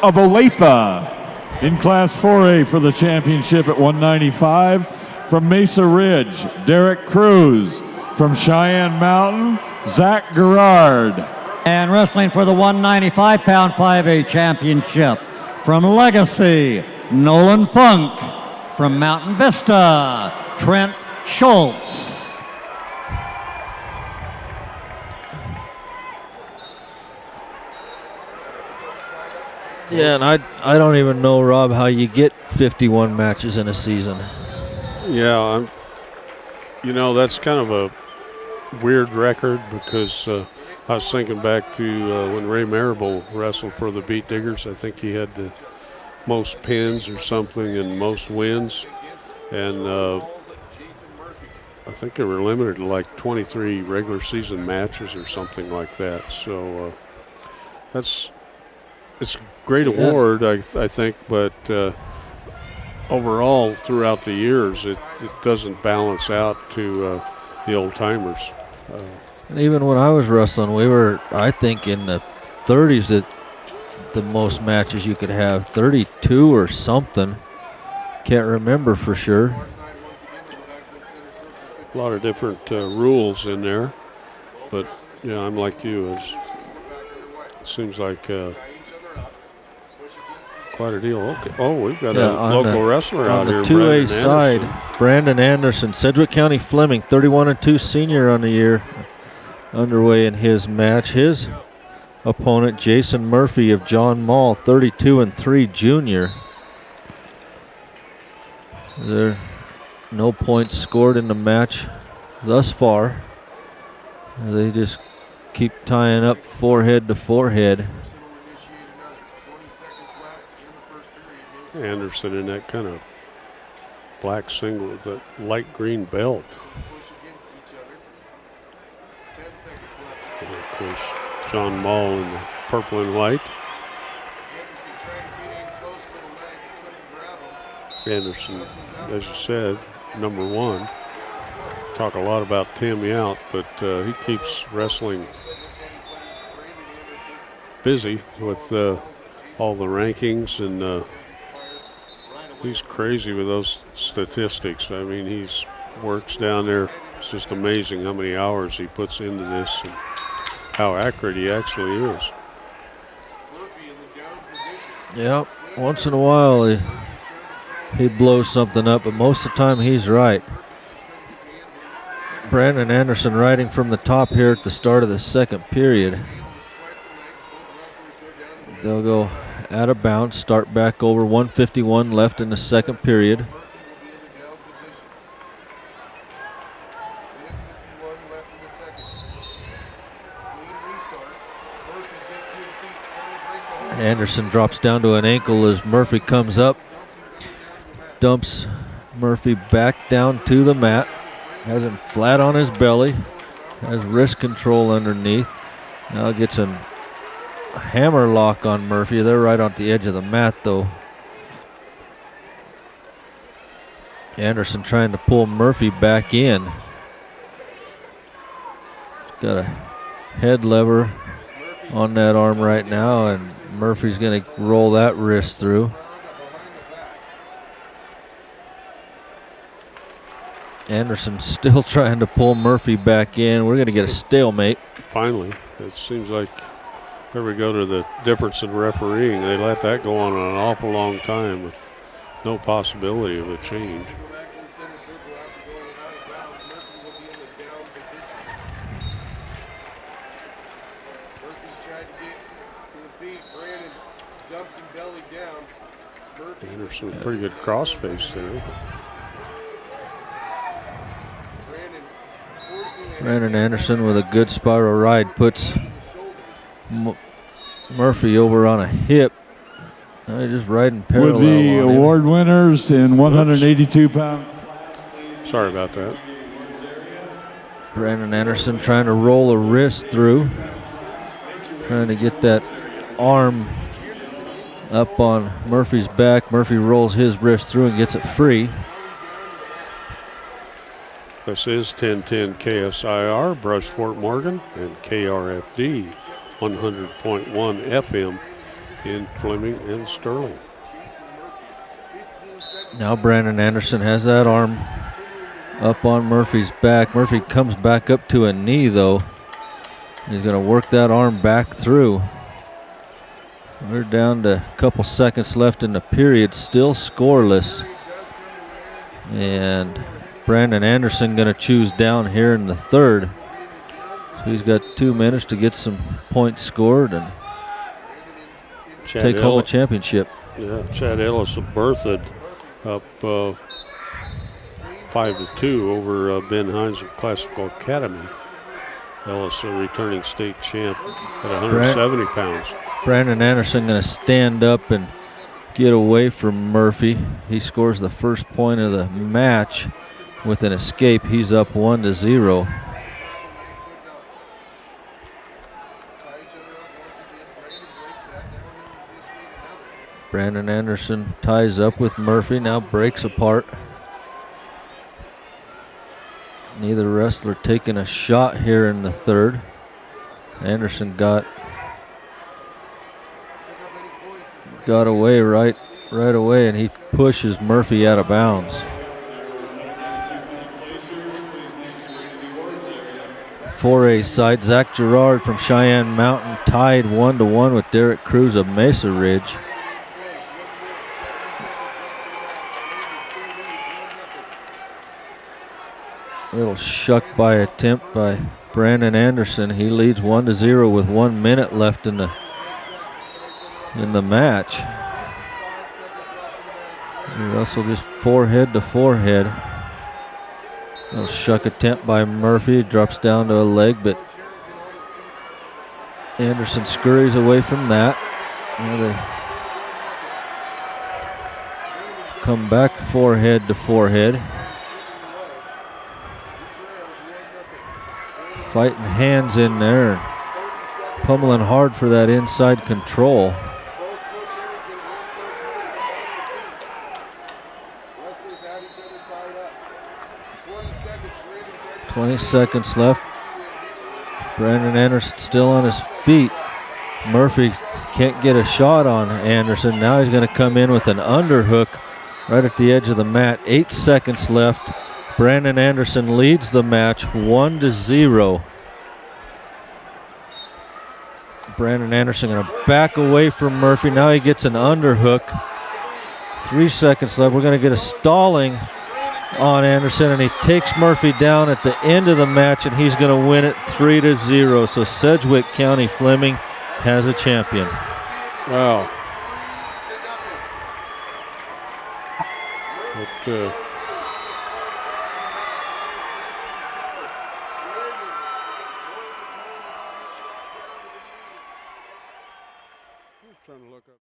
of Olathe. In Class 4A for the championship at 195, from Mesa Ridge, Derek Cruz. From Cheyenne Mountain, Zach Gerard. And wrestling for the 195-pound 5A championship, from Legacy, Nolan Funk. From Mountain Vista, Trent Schultz. Yeah, and I don't even know, Rob, how you get 51 matches in a season. Yeah, that's kind of a weird record because I was thinking back to when Ray Marable wrestled for the Beat Diggers. I think he had the most pins or something and most wins. And I think they were limited to like 23 regular season matches or something like that. So it's a great award, I think, but overall throughout the years it doesn't balance out to the old timers. And even when I was wrestling, we were, I think, in the 30s at the most matches you could have, 32 or something. Can't remember for sure. A lot of different rules in there, but yeah, I'm like you. It seems like quite a deal. Okay. Oh, we've got a local wrestler out here. On the 2A side, Brandon Anderson, Sedgwick County Fleming, 31-2 senior on the year, underway in his match. His opponent, Jason Murphy of John Mall, 32-3 junior. There are no points scored in the match thus far. They just keep tying up forehead to forehead. Anderson in that kind of black singlet with a light green belt. And of course, John Mall in the purple and white. Anderson, as you said, #1. Talk a lot about Tim Yount, but he keeps wrestling busy with all the rankings, and he's crazy with those statistics. I mean, he's works down there. It's just amazing how many hours he puts into this and how accurate he actually is. Yep, once in a while he blows something up, but most of the time he's right. Brandon Anderson riding from the top here at the start of the second period. They'll go out of bounds, start back over, 1:51 left in the second period. Anderson drops down to an ankle as Murphy comes up. Dumps Murphy back down to the mat. Has him flat on his belly. Has wrist control underneath. Now gets a hammer lock on Murphy. They're right on the edge of the mat though. Anderson trying to pull Murphy back in. Got a head lever on that arm right now, and Murphy's going to roll that wrist through. Anderson still trying to pull Murphy back in. We're going to get a stalemate. Finally, it seems like there we go to the difference in refereeing. They let that go on an awful long time with no possibility of a change. Anderson with pretty good crossface there. Brandon Anderson with a good spiral ride puts Murphy over on a hip. Just riding parallel. With the award winners in 182 pound. Sorry about that. Brandon Anderson trying to roll a wrist through. Trying to get that arm up on Murphy's back. Murphy rolls his wrist through and gets it free. This is 1010 KSIR, Brush Fort Morgan, and KRFD 100.1 FM in Fleming and Sterling. Now Brandon Anderson has that arm up on Murphy's back. Murphy comes back up to a knee though. He's going to work that arm back through. We're down to a couple seconds left in the period, still scoreless. And Brandon Anderson going to choose down here in the third. So he's got 2 minutes to get some points scored and take home a championship. Yeah, Chad Ellis of Berthoud up 5-2 over Ben Hines of Classical Academy. Ellis, a returning state champ at 170 pounds. Brandon Anderson going to stand up and get away from Murphy. He scores the first point of the match with an escape. He's up 1-0. Brandon Anderson ties up with Murphy, now breaks apart. Neither wrestler taking a shot here in the third. Anderson got away right away, and he pushes Murphy out of bounds. 4A side, Zach Gerard from Cheyenne Mountain tied 1-1 with Derek Cruz of Mesa Ridge. Little shuck by attempt by Brandon Anderson. He leads 1-0 with 1 minute left in the match. Russell just forehead to forehead. Little shuck attempt by Murphy, drops down to a leg, but Anderson scurries away from that. Now they come back forehead to forehead. Fighting hands in there and pummeling hard for that inside control. 20 seconds left. Brandon Anderson still on his feet. Murphy can't get a shot on Anderson. Now he's going to come in with an underhook right at the edge of the mat. 8 seconds left. Brandon Anderson leads the match 1-0. Brandon Anderson going to back away from Murphy. Now he gets an underhook. 3 seconds left. We're going to get a stalling on Anderson, and he takes Murphy down at the end of the match, and he's going to win it 3-0. So Sedgwick County Fleming has a champion. Wow. Trying to look up.